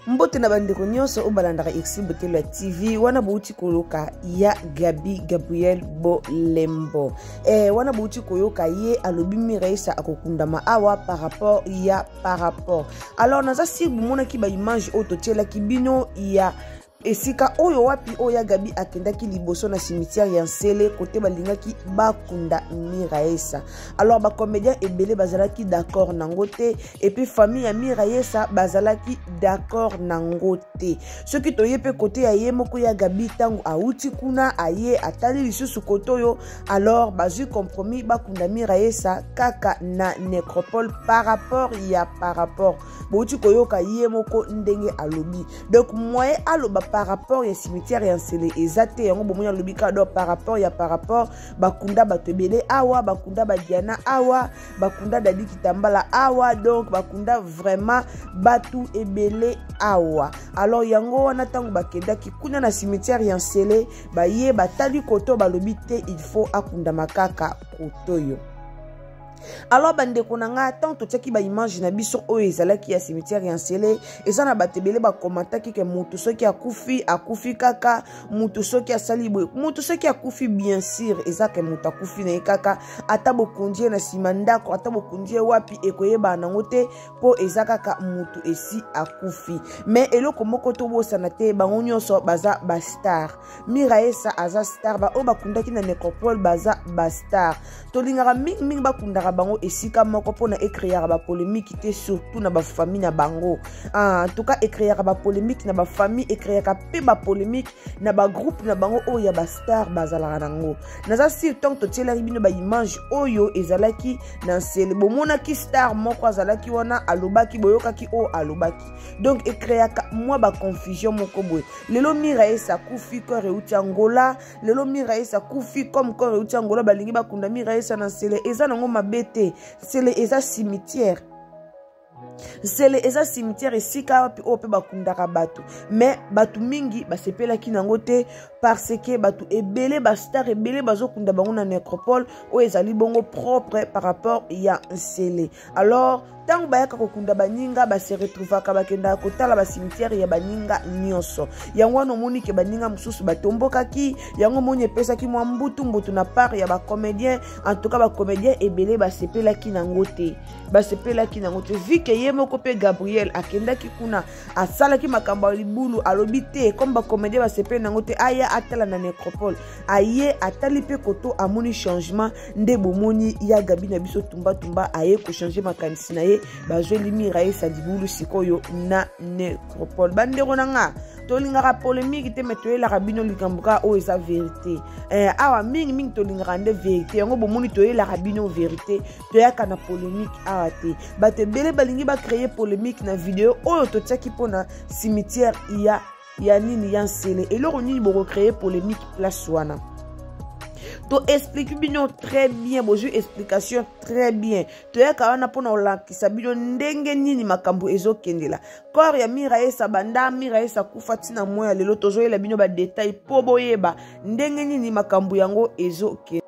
Mbote na bandeko nyonso obalandaka Exilbotelo TV wana bouti koyoka ya Gabi Gabriel Bolembo wana bouti koyoka ye alobi Miraisa akokundama awa par rapport ya par rapport. Alors naza si bomona ki ba image ototiela ki bino ya esika oyo wapi oya Gabi akendaki liboso na cimetière ya Nsele côté balingaki bakunda Miraisa. Alors ba comédien ebele bazalaki d'accord nangote et puis famille ya Miraisa bazalaki d'accord nangote. Ce qui toyepe côté ya yemoko ya Gabi tango auti kuna aye atali lisusu kotoyo alors bazu compromis bakunda Miraisa kaka na nécropole par rapport ya par rapport. Bouti koyoka yemoko ndenge alobi. Donc moye aloba par rapport ya cimetière ya Nsele ezate yango bomoya lobika do par rapport ya par rapport bakunda batebele awa bakunda badiana awa bakunda dadi kitambala awa donc bakunda vraiment batu ebele awa. Alors yango wana tango bakenda kikuna na cimetière ya Nsele baye batali koto balobi te il faut akunda makaka kotoyo. Alors bandeko nanga tant to teki ba image na biso oyo ezalaki ya cimetière ya Nsele eza na batebele ba komantaki ke mutu soki akufi kaka mutu soki asali boye mutu soki akufi bien sûr eza ke mutu akufi na kaka ata bokundie na simandako ata bokundie wapi ekoyeba nango te po eza kaka mutu esi akufi. Mais eloko moko to bosana te bango nyonso baza ba star. Miraisa aza star ba o bakundaki na nécropole baza ba star. Tolingaka mingi bakundaka bango esika moko pona écrire ba polémique te surtout na ba famille na bango. En tout cas écrire ba polémique na ba famille écrire pe ba polémique na ba groupe na bango oyo ya ba star bazala nango. Naza si tant to tiela bino ba image oyo ezalaki na Nsele bomona ki star moko azalaki wana alobaki boyokaki o alobaki. Donc écrire moi ba confusion moko boye. Lelo Miraisa kufi ko reuti Angola, lelo Miraisa kufi comme ko reuti Angola balingi bakunda Miraisa na Nsele eza nango mabete. Nsele eza cimetière. Nsele eza cimetière esika wapi ope bakundaka batu. Mais batu mingi basepelaki nango te parce que batu ebele ba star ebele bazokunda bango na nécropole o ezali bongo propre par rapport ya Nsele. Alors tango bayaka kokunda baninga se retrouvaka bakenda kotala ba cimetière ya baninga nyonso. Yango wana moni ke baninga mususu batombokaki, yango moni epesaki mwa mbutu na part ya ba comédien. En tout cas ba comédien ebele basepelaki nango te. Basepelaki nango te vu que yemoko pe Gabriel akendaki kuna asalaki makambo libulu alobi te comme ba comédien basepeli nango te aya atala na nécropole. Aye atali pe koto amoni changement nde bomoni ya Gabi na biso tumba aye ko changer makanisi na ye bazweli Miraisa libulu sikoyo na nécropole. Bandeko nanga tolingaka polémique te mais toyelaka bino likambuka o eza vérité. Awa mingi tolingaka nde vérité yango bomoni toyelaka bino vérité toyaka na polémique awa te. Bate bele balingi ba créer polémique na vidéo oyo totiaki pona cimetière ya nini ya Nsele eloko nini boko créer polémique place wana. To explique bino très bien, bonjour explication très bien. To ya kawana pona olakisa bino ndenge nini makambo ezokendela. Corps ya Miraisa banda Miraisa kufati na moya lelo tozoyela bino ba détail po boyeba ndenge nini makambo yango ezokendela.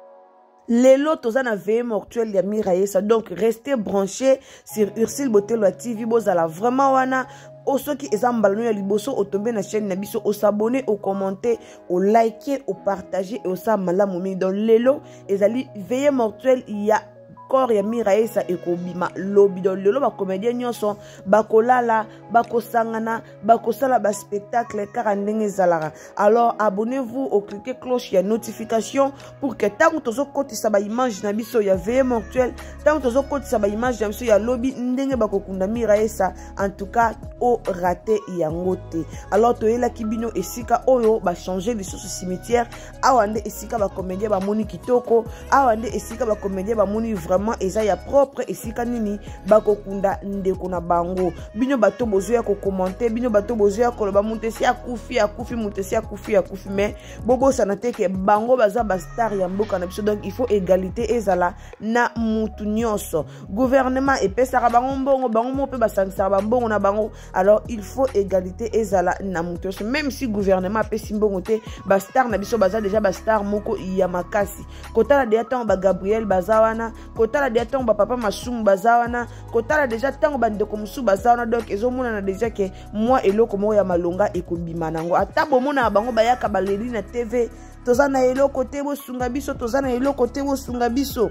Lelo toza na veille mortuelle ya Miraisa, donc restez branchés sur Exilbotelo TV bozala vraiment wana. Osoki ezambala ya liboso otombe na chaîne na biso, s'abonner, au commenter, au liker, au partager et au sa malamu mingi. Donc lelo ezali veille mortuelle ya corps ya Miraisa ekobima lobi. Donc lelo ba comédien nyonso bakolala bakosangana bakosala ba spectacle car ndenge zalara. Alors abonnez-vous au cliquer cloche ya notification pour que tant tozo kotisa ba image na biso ya veille mortuelle, tant tozo kotisa ba image na biso ya lobi ndenge bakokunda Miraisa, en tout cas o raté yango te. Alors toyela kibino esika oyo ba changer lisusu cimetière awande esika ba comédien ba moni kitoko awande esika ba comédien ba moni vraiment vraiment eza ya propre esika nini bakokunda ndeko na bango bino bato bozoya ko commenter bino bato bozoya ko loba mutesi akufi mutesi akufi mais bobo sana teke bango baza ba star ya mboka na biso donc il faut égalité ezala na mutu nyonso gouvernement epesaka bango mbongo bango mo pe basangisaka bambongo na bango alors il faut égalité ezala na mutu nyonso même si gouvernement apesi mbongo te ba star na biso baza déjà ba star moko ya makasi kotala deja tango ba Gabriel bazawana kotala deja tango ba papa Masumu bazawana kotala deja tango ba ndeko musu bazawana donc ezomona na deja ke moi eloko mo ya malonga ekobima nango ata bomona bango bayaka baleri na TV tozana eloko te bosunga biso tozana eloko te bosunga biso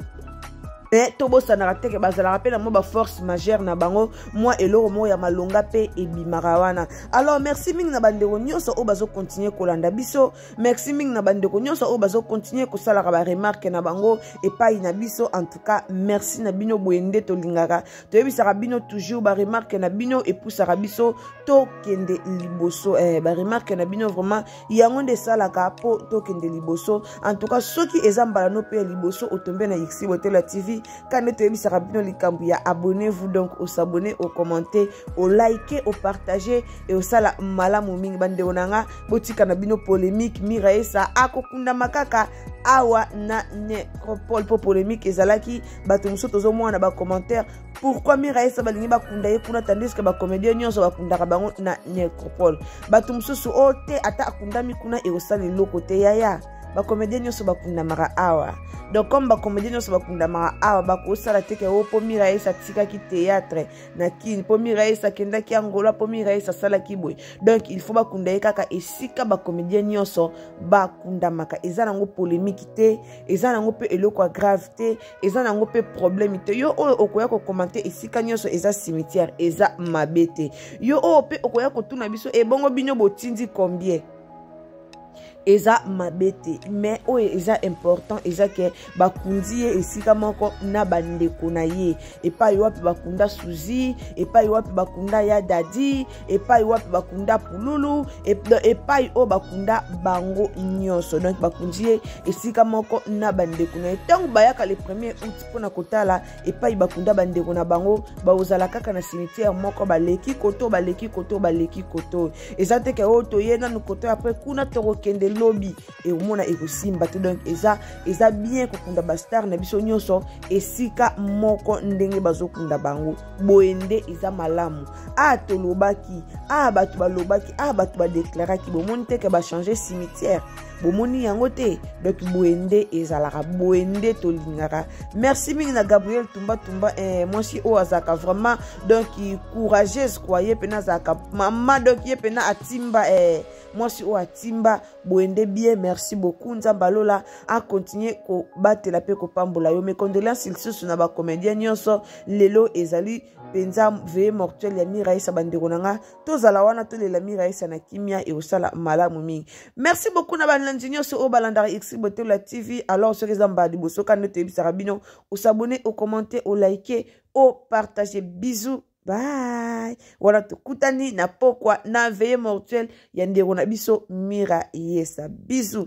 tobo sanaka teke bazala rappela mo ba force majeure na bango moi eloko mo ya malonga pe ebimaka wana alors merci ming na bandeko nyonso o bazo continuer kolanda biso merci ming na bandeko nyonso o bazo continuer kosalaka ba remarque na bango epai na biso en tout cas merci na bino boende to lingaka to yebisaka bino toujours ba remarque na bino epusaka biso to kende liboso ba remarque na bino vraiment yango nde salaka po to kende liboso en tout cas soki ezambala no pe liboso otombe na Yixi Botela TV quand tu es sur abonnez-vous donc au s'abonner, au commenter, au liker, au partager et au sala malamu mingi bande onanga botika na bino polémique miraesa akokunda makaka awa na necropole po polémique ezalaki bato musoto zo mwana ba commentaire pourquoi miraesa balingi bakunda ye kuna tandis que ba comédien nyonso bakunda ka bango na necropole bato musoso ote ata akundami kuna e osala loko te yaya ba comédien nyonso bakunda mara awa donc comme ba comédien nyonso bakunda mara awa bakosala teke o po miraesa tika ki théâtre na kini po miraesa kenda ki angola po miraesa sala ki boy donc il faut bakunda ye kaka esika ba comédien nyonso bakunda maka eza nango polémique te eza nango pe eloko grave te eza nango pe problème te yo oyo okoya ko commenter esika nyonso eza cimetière eza mabete yo oyo pe okoya ko tuna biso ebongo bino botindi combien eza mabete mais oyo eza important eza ke bakundi ye esika moko na bandeko na ye epai wapi bakunda Suzi epai wapi bakunda ya Dadi epai wapi bakunda Pululu epai o bakunda bango nyonso donc bakundi ye esika moko na bandeko na ye tango bayaka le 1er août pona kotala epai bakunda bandeko na bango baozala kaka na cimetière moko baleki koto eza teke o toyena no koto après kuna tokokende lobby et omona ekosimba te donc eza bien kokunda ba star na biso nyonso esika moko ndenge bazokunda bango boende eza malamu tolobaki bato balobaki bato badeklaraki bomoni te ke ba changer cimetière bomoni yango te donc boende ezalaka boende tolingaka merci mingi na Gabriel Tumba mwasi o azaka vraiment donc courageuse croyez pena zaka mama donc ye pena atimba mwasi o atimba boende bien merci beaucoup nzamba lola a continuer ko batela pe ko pambola yo mes condoléances lisusu na ba comédien nyonso lelo ezali penza veye mortuel ya Miraesa bandeko nanga tozala wana tolela Miraesa na kimia e osala malamu mingi merci beaucoup na banlandi nyonso o balandaka Yixi Botela TV alors ce que zamba liboso quand te bisaka bino au s'abonner au commenter au liker au partager bisous bye wala tukutani na pokwa na veye mortuel ya ndeko na biso Miraesa bisous.